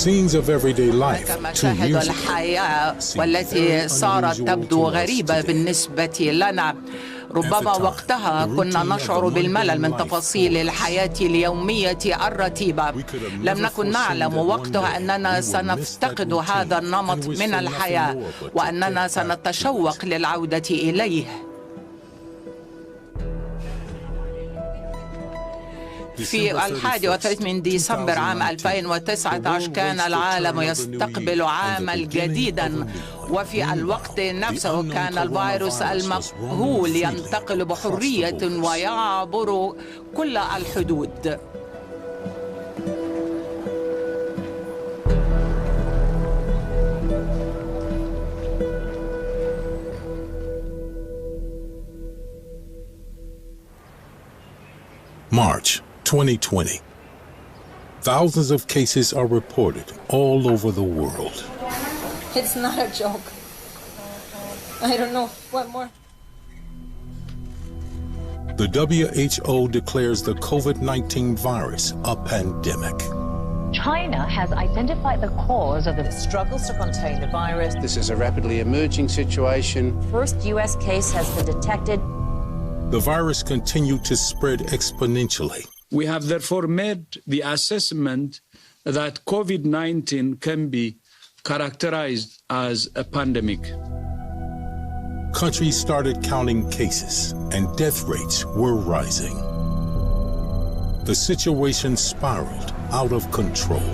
scenes of everyday life. مشاهد الحياة والتي صارت تبدو غريبة بالنسبة لنا. ربما وقتها كنا نشعر بالملل من تفاصيل الحياة اليومية الرتيبة. لم نكن نعلم وقتها أننا سنفتقد هذا النمط من الحياة وأننا سنتشوق للعودة إليه. في 31 من ديسمبر عام 2019 كان العالم يستقبل عاما جديدا، وفي الوقت نفسه كان الفيروس المجهول ينتقل بحرية ويعبر كل الحدود. March 2020. Thousands of cases are reported all over the world. It's not a joke. I don't know what more. The WHO declares the COVID-19 virus a pandemic. China has identified the cause of the struggles to contain the virus. This is a rapidly emerging situation. First U.S. case has been detected. The virus continued to spread exponentially. We have therefore made the assessment that COVID-19 can be characterized as a pandemic. Countries started counting cases and death rates were rising. The situation spiraled out of control.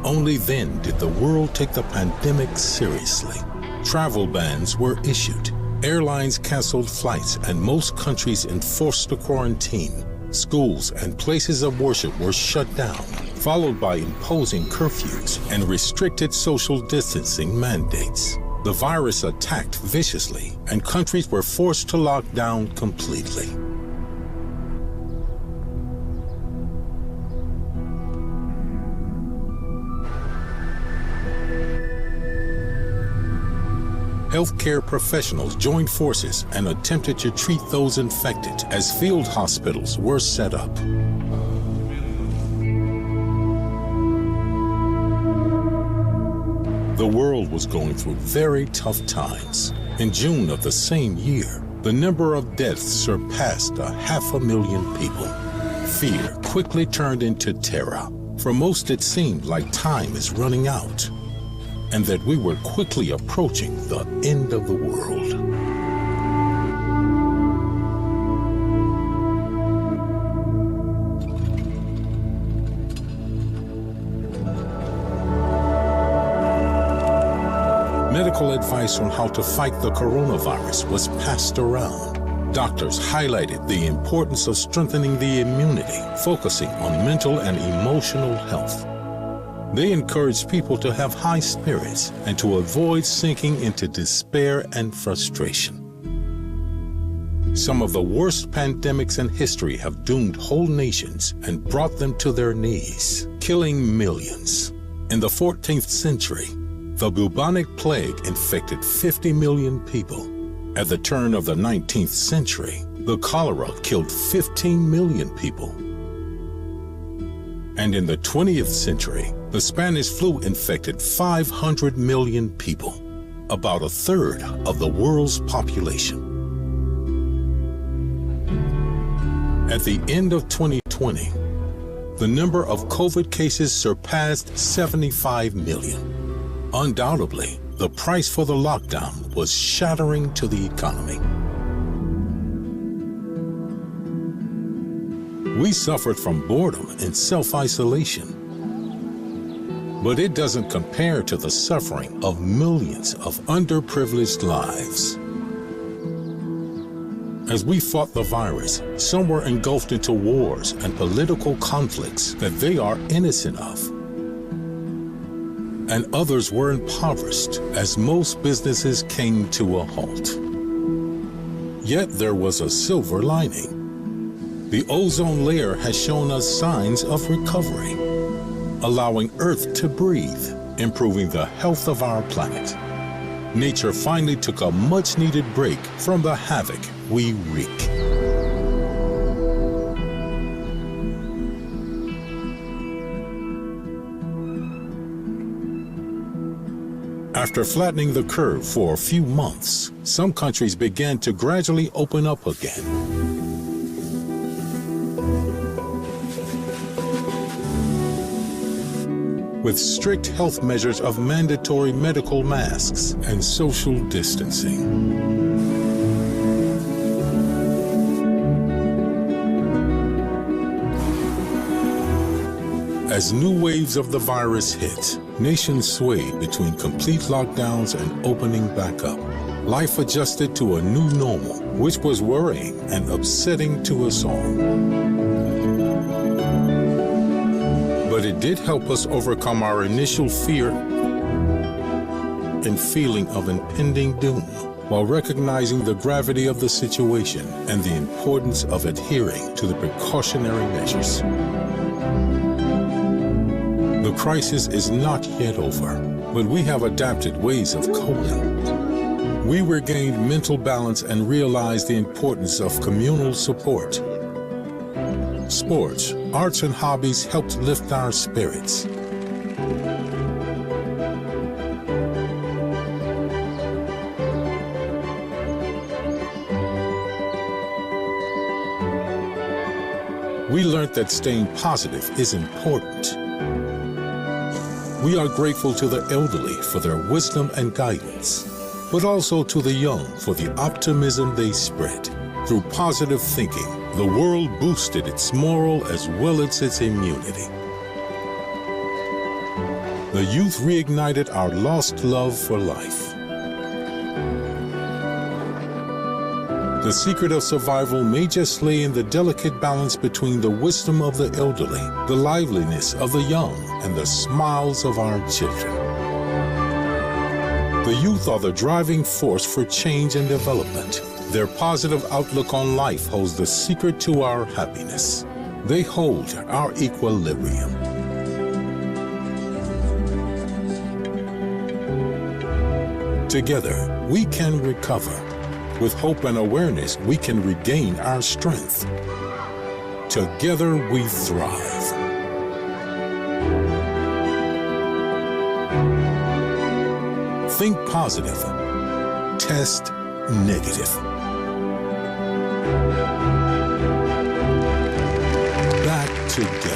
Only then did the world take the pandemic seriously. Travel bans were issued. Airlines canceled flights and most countries enforced the quarantine. Schools and places of worship were shut down, followed by imposing curfews and restricted social distancing mandates. The virus attacked viciously and countries were forced to lock down completely. Healthcare professionals joined forces and attempted to treat those infected as field hospitals were set up. The world was going through very tough times. In June of the same year, the number of deaths surpassed 500,000 people. Fear quickly turned into terror. For most, it seemed like time is running out, and that we were quickly approaching the end of the world. Medical advice on how to fight the coronavirus was passed around. Doctors highlighted the importance of strengthening the immunity, focusing on mental and emotional health. They encouraged people to have high spirits and to avoid sinking into despair and frustration. Some of the worst pandemics in history have doomed whole nations and brought them to their knees, killing millions. In the 14th century, the bubonic plague infected 50 million people. At the turn of the 19th century, the cholera killed 15 million people. And in the 20th century, the Spanish flu infected 500 million people, about a third of the world's population. At the end of 2020, the number of COVID cases surpassed 75 million. Undoubtedly, the price for the lockdown was shattering to the economy. We suffered from boredom and self-isolation. But it doesn't compare to the suffering of millions of underprivileged lives. As we fought the virus, some were engulfed into wars and political conflicts that they are innocent of. And others were impoverished as most businesses came to a halt. Yet there was a silver lining. The ozone layer has shown us signs of recovery, allowing Earth to breathe, improving the health of our planet. Nature finally took a much-needed break from the havoc we wreak. After flattening the curve for a few months, some countries began to gradually open up again. With strict health measures of mandatory medical masks and social distancing. As new waves of the virus hit, nations swayed between complete lockdowns and opening back up. Life adjusted to a new normal, which was worrying and upsetting to us all. But it did help us overcome our initial fear and feeling of impending doom, while recognizing the gravity of the situation and the importance of adhering to the precautionary measures. The crisis is not yet over, but we have adapted ways of coping. We regained mental balance and realized the importance of communal support. Sports, arts, and hobbies helped lift our spirits. We learned that staying positive is important. We are grateful to the elderly for their wisdom and guidance, but also to the young for the optimism they spread. Through positive thinking, the world boosted its moral as well as its immunity. The youth reignited our lost love for life. The secret of survival may just lay in the delicate balance between the wisdom of the elderly, the liveliness of the young, and the smiles of our children. The youth are the driving force for change and development. Their positive outlook on life holds the secret to our happiness. They hold our equilibrium. Together, we can recover. With hope and awareness, we can regain our strength. Together, we thrive. Think positive. Test negative. Back together.